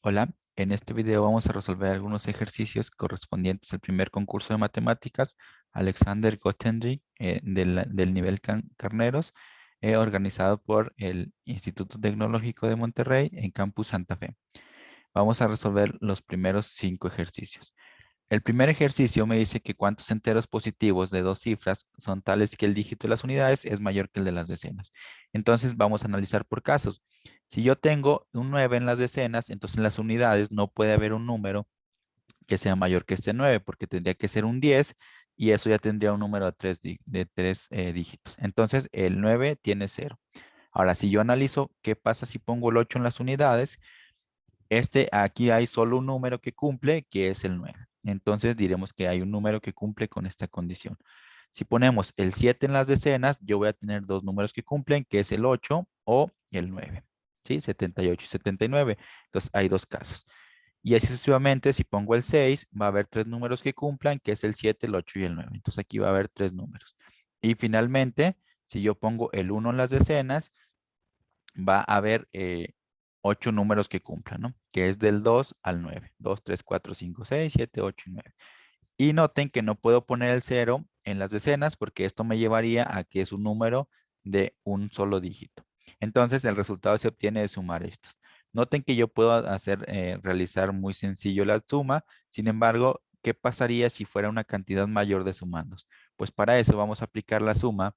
Hola, en este video vamos a resolver algunos ejercicios correspondientes al primer concurso de matemáticas Alexander Gothenry del nivel Carneros, organizado por el Instituto Tecnológico de Monterrey en Campus Santa Fe. Vamos a resolver los primeros 5 ejercicios. El primer ejercicio me dice que cuántos enteros positivos de dos cifras son tales que el dígito de las unidades es mayor que el de las decenas. Entonces vamos a analizar por casos. Si yo tengo un 9 en las decenas, entonces en las unidades no puede haber un número que sea mayor que este 9, porque tendría que ser un 10 y eso ya tendría un número de tres dígitos. Entonces el 9 tiene 0. Ahora, si yo analizo qué pasa si pongo el 8 en las unidades, aquí hay solo un número que cumple, que es el 9. Entonces diremos que hay un número que cumple con esta condición. Si ponemos el 7 en las decenas, yo voy a tener dos números que cumplen, que es el 8 o el 9. ¿Sí? 78 y 79. Entonces hay dos casos. Y así sucesivamente, si pongo el 6, va a haber tres números que cumplan, que es el 7, el 8 y el 9. Entonces aquí va a haber tres números. Y finalmente, si yo pongo el 1 en las decenas, va a haber 8 números que cumplan, ¿no? Que es del 2 al 9. 2, 3, 4, 5, 6, 7, 8 y 9. Y noten que no puedo poner el 0 en las decenas porque esto me llevaría a que es un número de un solo dígito. Entonces el resultado se obtiene de sumar estos. Noten que yo puedo realizar muy sencillo la suma. Sin embargo, ¿qué pasaría si fuera una cantidad mayor de sumandos? Pues para eso vamos a aplicar la suma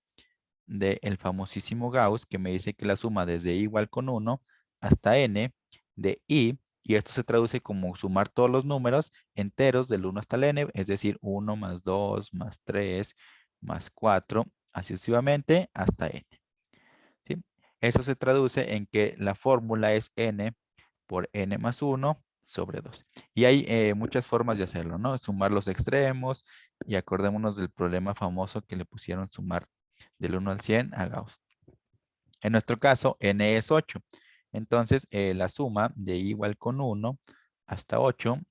del famosísimo Gauss, que me dice que la suma desde i igual con 1 hasta n de i, y esto se traduce como sumar todos los números enteros del 1 hasta el n, es decir, 1 más 2 más 3 más 4, así sucesivamente hasta n. ¿Sí? Eso se traduce en que la fórmula es n por n más 1 sobre 2. Y hay muchas formas de hacerlo, ¿no? Sumar los extremos y acordémonos del problema famoso que le pusieron sumar del 1 al 100 a Gauss. En nuestro caso, n es 8. Entonces, la suma de i igual con 1 hasta 8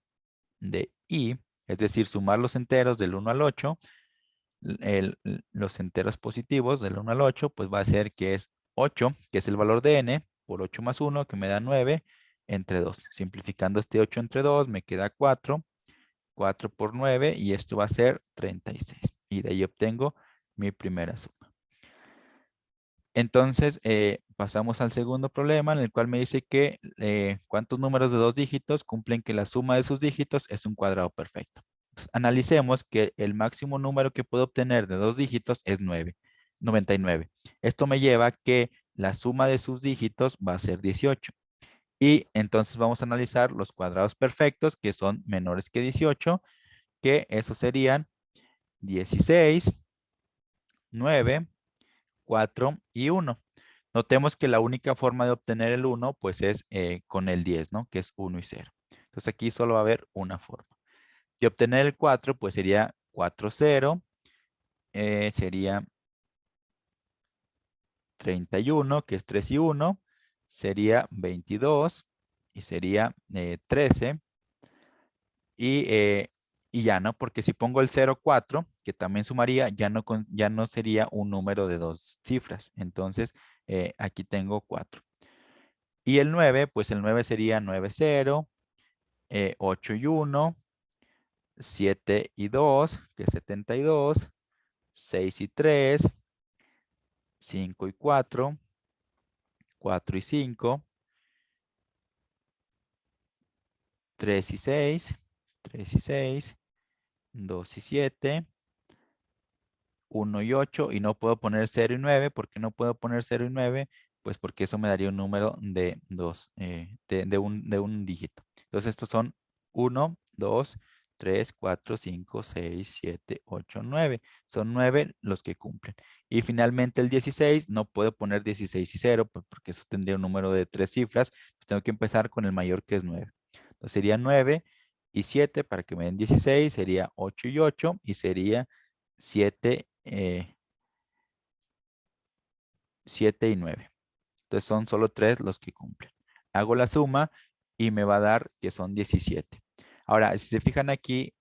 de i, es decir, sumar los enteros del 1 al 8, los enteros positivos del 1 al 8, pues va a ser que es 8, que es el valor de n, por 8 más 1, que me da 9, entre 2. Simplificando este 8 entre 2, me queda 4. 4 por 9, y esto va a ser 36. Y de ahí obtengo mi primera suma. Entonces, pasamos al segundo problema, en el cual me dice que cuántos números de dos dígitos cumplen que la suma de sus dígitos es un cuadrado perfecto. Entonces, analicemos que el máximo número que puedo obtener de dos dígitos es 99. Esto me lleva a que la suma de sus dígitos va a ser 18. Y entonces vamos a analizar los cuadrados perfectos que son menores que 18, que esos serían 16, 9, 4 y 1. Notemos que la única forma de obtener el 1 pues es con el 10, ¿no? Que es 1 y 0. Entonces aquí solo va a haber una forma. De obtener el 4 pues sería 4, 0, sería 31, que es 3 y 1, sería 22 y sería 13 y ya no, porque si pongo el 0, 4, que también sumaría, ya no sería un número de dos cifras. Entonces aquí tengo 4. Y el 9, pues el 9 sería 9, 0, 8 y 1, 7 y 2, que es 72, 6 y 3, 5 y 4, 4 y 5, 3 y 6, 3 y 6, 2 y 7, 1 y 8, y no puedo poner 0 y 9. ¿Por qué no puedo poner 0 y 9? Pues porque eso me daría un número de de un dígito. Entonces estos son 1, 2, 3, 4, 5, 6, 7, 8, 9. Son 9 los que cumplen. Y finalmente el 16, no puedo poner 16 y 0, pues porque eso tendría un número de tres cifras. Pues tengo que empezar con el mayor, que es 9. Entonces sería 9 y 7 para que me den 16, sería 8 y 8 y sería 7, 7 y 9. Entonces son solo 3 los que cumplen. Hago la suma y me va a dar que son 17. Ahora, si se fijan aquí,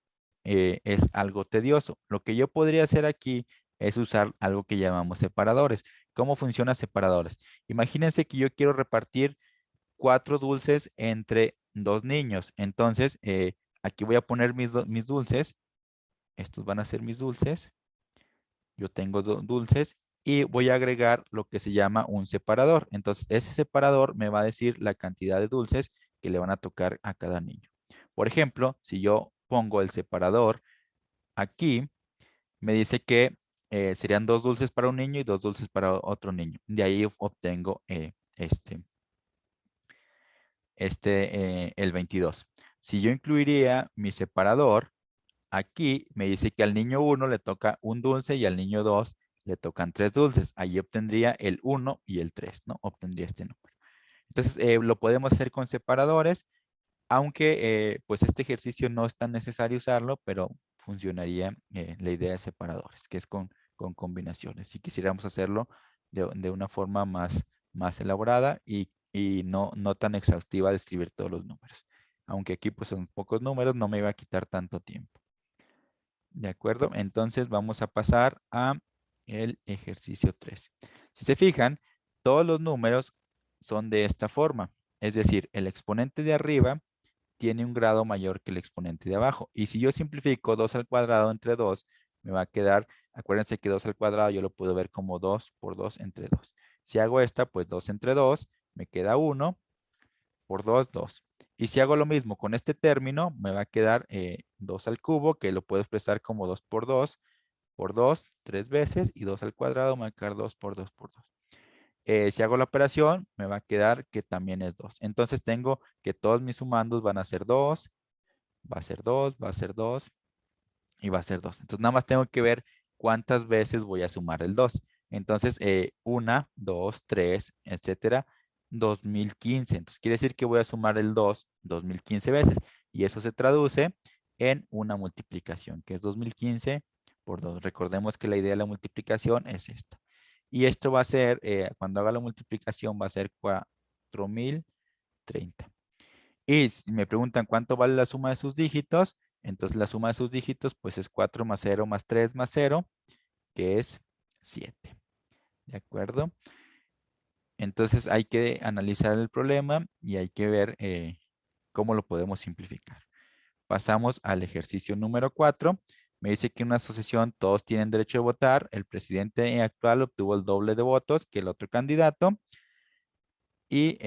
es algo tedioso. Lo que yo podría hacer aquí es usar algo que llamamos separadores. ¿Cómo funciona separadores? Imagínense que yo quiero repartir 4 dulces entre 2 niños. Entonces, aquí voy a poner mis dulces. Estos van a ser mis dulces. Yo tengo dulces y voy a agregar lo que se llama un separador. Entonces, ese separador me va a decir la cantidad de dulces que le van a tocar a cada niño. Por ejemplo, si yo pongo el separador aquí, me dice que serían 2 dulces para un niño y 2 dulces para otro niño. De ahí obtengo el 22. Si yo incluiría mi separador, aquí me dice que al niño 1 le toca un dulce y al niño 2 le tocan 3 dulces. Ahí obtendría el 1 y el 3, ¿no? Obtendría este número. Entonces, lo podemos hacer con separadores, aunque pues este ejercicio no es tan necesario usarlo, pero funcionaría la idea de separadores, que es con combinaciones. Si quisiéramos hacerlo de una forma más elaborada y no tan exhaustiva de escribir todos los números. Aunque aquí pues son pocos números, no me iba a quitar tanto tiempo. ¿De acuerdo? Entonces vamos a pasar a el ejercicio 3. Si se fijan, todos los números son de esta forma. Es decir, el exponente de arriba tiene un grado mayor que el exponente de abajo. Y si yo simplifico 2 al cuadrado entre 2, me va a quedar, acuérdense que 2 al cuadrado yo lo puedo ver como 2 por 2 entre 2. Si hago esta, pues 2 entre 2, me queda 1 por 2, 2. Y si hago lo mismo con este término, me va a quedar 2 al cubo, que lo puedo expresar como 2 por 2, 3 veces, y 2 al cuadrado me va a quedar 2 por 2 por 2. Si hago la operación, me va a quedar que también es 2. Entonces tengo que todos mis sumandos van a ser 2, va a ser 2, va a ser 2 y va a ser 2. Entonces nada más tengo que ver cuántas veces voy a sumar el 2. Entonces, 1, 2, 3, etcétera, 2015. Entonces quiere decir que voy a sumar el 2 2015 veces. Y eso se traduce en una multiplicación, que es 2015 por 2. Recordemos que la idea de la multiplicación es esta. Y esto va a ser, cuando haga la multiplicación, va a ser 4030. Y si me preguntan cuánto vale la suma de sus dígitos, entonces la suma de sus dígitos pues es 4 más 0 más 3 más 0, que es 7. ¿De acuerdo? Entonces hay que analizar el problema y hay que ver cómo lo podemos simplificar. Pasamos al ejercicio número 4. Me dice que en una asociación todos tienen derecho de votar. El presidente actual obtuvo el doble de votos que el otro candidato. Y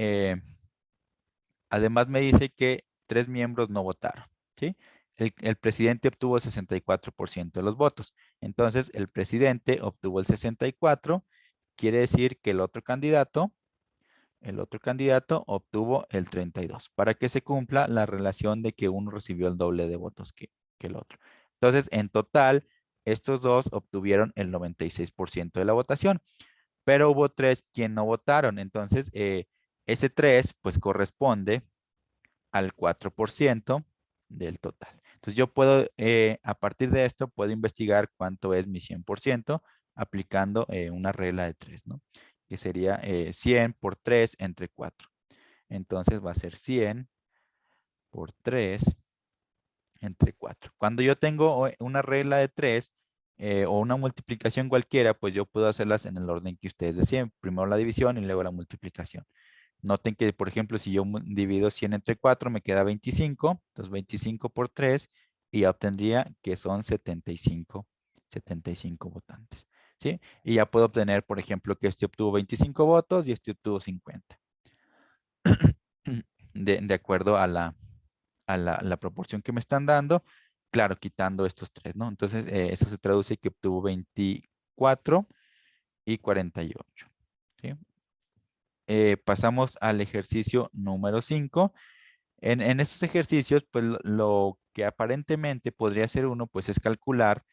además me dice que 3 miembros no votaron, ¿sí? El presidente obtuvo 64% de los votos. Entonces, el presidente obtuvo el 64, quiere decir que el otro candidato obtuvo el 32, para que se cumpla la relación de que uno recibió el doble de votos que el otro. Entonces, en total, estos dos obtuvieron el 96% de la votación, pero hubo 3 quien no votaron. Entonces, ese 3 pues corresponde al 4% del total. Entonces yo puedo, a partir de esto, puedo investigar cuánto es mi 100% aplicando una regla de 3, ¿no? Que sería 100 por 3 entre 4. Entonces va a ser 100 por 3 entre 4. Cuando yo tengo una regla de 3 o una multiplicación cualquiera, pues yo puedo hacerlas en el orden que ustedes deseen. Primero la división y luego la multiplicación. Noten que, por ejemplo, si yo divido 100 entre 4, me queda 25. Entonces, 25 por 3 y ya obtendría que son 75 votantes. ¿Sí? Y ya puedo obtener, por ejemplo, que este obtuvo 25 votos y este obtuvo 50. De acuerdo a la proporción que me están dando, claro, quitando estos tres, ¿no? Entonces, eso se traduce que obtuvo 24 y 48. ¿Sí? Pasamos al ejercicio número 5. En estos ejercicios, pues lo que aparentemente podría ser uno, pues es calcular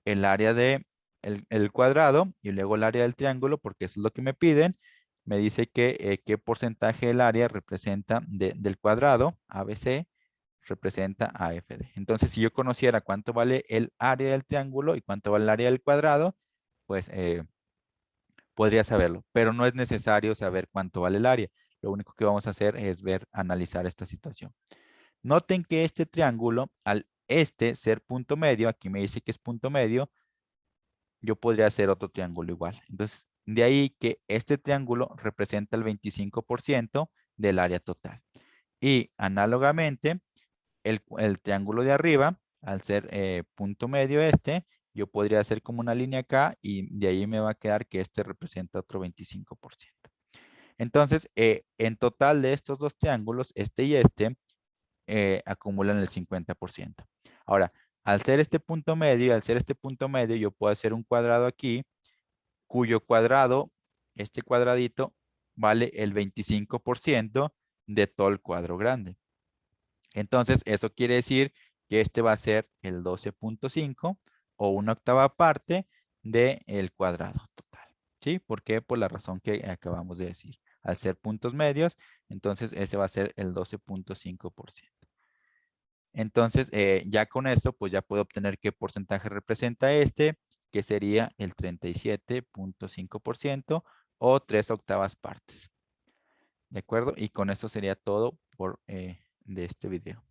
el área de el cuadrado y luego el área del triángulo, porque eso es lo que me piden. Me dice que qué porcentaje del área representa del cuadrado ABC representa a FD. Entonces, si yo conociera cuánto vale el área del triángulo y cuánto vale el área del cuadrado, pues podría saberlo, pero no es necesario saber cuánto vale el área. Lo único que vamos a hacer es analizar esta situación. Noten que este triángulo, al ser punto medio, aquí me dice que es punto medio, yo podría hacer otro triángulo igual. Entonces, de ahí que este triángulo representa el 25% del área total. Y análogamente, el triángulo de arriba, al ser punto medio este, yo podría hacer como una línea acá y de ahí me va a quedar que este representa otro 25%. Entonces, en total de estos dos triángulos, este y este, acumulan el 50%. Ahora, al ser este punto medio y al ser este punto medio, yo puedo hacer un cuadrado aquí, cuyo cuadrado, este cuadradito, vale el 25% de todo el cuadro grande. Entonces, eso quiere decir que este va a ser el 12.5 o una octava parte del cuadrado total. ¿Sí? ¿Por qué? Por la razón que acabamos de decir. Al ser puntos medios, entonces ese va a ser el 12.5%. Entonces, ya con esto, pues ya puedo obtener qué porcentaje representa este, que sería el 37.5% o 3 octavas partes. ¿De acuerdo? Y con esto sería todo de este video.